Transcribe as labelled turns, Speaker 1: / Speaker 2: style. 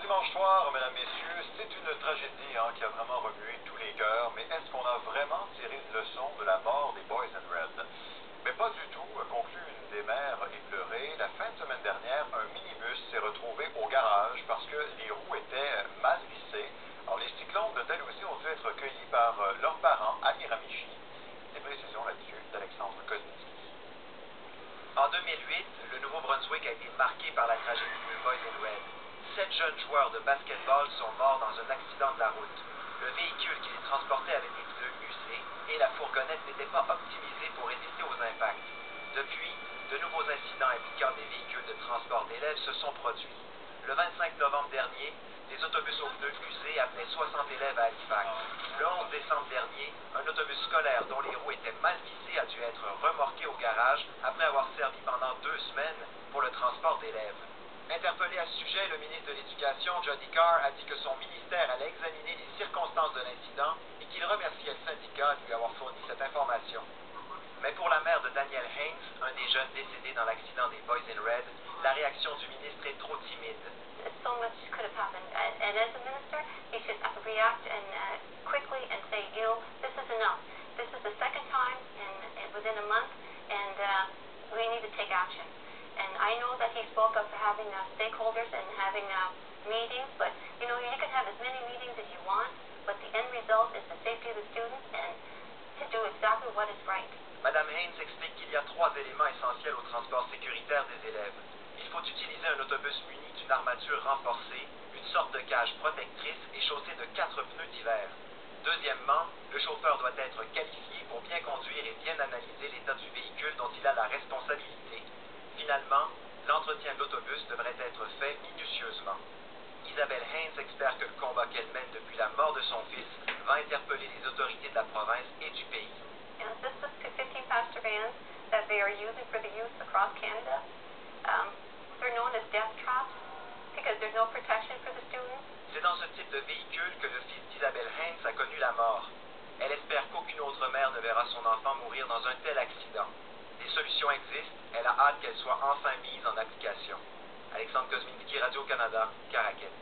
Speaker 1: dimanche soir, mesdames, messieurs, c'est une tragédie qui a vraiment remué tous les cœurs, mais est-ce qu'on a vraiment tiré une leçon de la mort des Boys in Red? Mais pas du tout, conclut une des mères éplorées. La fin de semaine dernière, un minibus s'est retrouvé au garage parce que les roues étaient mal vissées. Alors les cyclones de Dalhousie ont dû être recueillis par leurs parents à Miramichi. Des précisions là-dessus d'Alexandre Kozminski.
Speaker 2: En 2008, le Nouveau-Brunswick a été marqué par la tragédie des Boys in Red. 7 jeunes joueurs de basketball sont morts dans un accident de la route. Le véhicule qui les transportait avait des pneus usés et la fourgonnette n'était pas optimisée pour résister aux impacts. Depuis, de nouveaux incidents impliquant des véhicules de transport d'élèves se sont produits. Le 25 novembre dernier, des autobus aux pneus usés amenaient 60 élèves à Halifax. Le 11 décembre dernier, un autobus scolaire dont les roues étaient mal vissées a dû être remorqué au garage après avoir servi pendant 2 semaines pour le transport d'élèves. Interpellé à ce sujet, le ministre de l'Éducation, Johnny Carr, a dit que son ministère allait examiner les circonstances de l'incident et qu'il remerciait le syndicat de lui avoir fourni cette information. Mais pour la mère de Daniel Haynes, un des jeunes décédés dans l'accident des Boys in Red, la réaction du ministre est trop timide.
Speaker 3: So much could have happened, and as a minister, you should react and quickly and say, this is enough. This is the second time within a month, and we need to take action. And I know that he spoke of having stakeholders and having meetings, but you can have as many meetings as you want, but the end result is the safety of the students and to do exactly what is right.
Speaker 2: Madame Haynes explique qu'il y a 3 éléments essentiels au transport sécuritaire des élèves. Il faut utiliser un autobus muni d'une armature renforcée, une sorte de cage protectrice et chaussé de 4 pneus d'hiver. Deuxièmement, le chauffeur doit être qualifié pour bien conduire et bien analyser l'état du véhicule dont il a la responsabilité. Finalement, l'entretien de l'autobus devrait être fait minutieusement. Isabelle Haynes espère que le combat qu'elle mène depuis la mort de son fils va interpeller les autorités de la province et du pays.
Speaker 3: This was 15 passenger vans that they are using for the youth across Canada. They're known as death traps because there's no protection for the students.
Speaker 2: C'est dans ce type de véhicule que le fils d'Isabelle Haynes a connu la mort. Elle espère qu'aucune autre mère ne verra son enfant mourir dans un tel accident. Des solutions existent, elle a hâte qu'elles soient enfin mises en application. Alexandre Kozminski, Radio-Canada, Caraquet.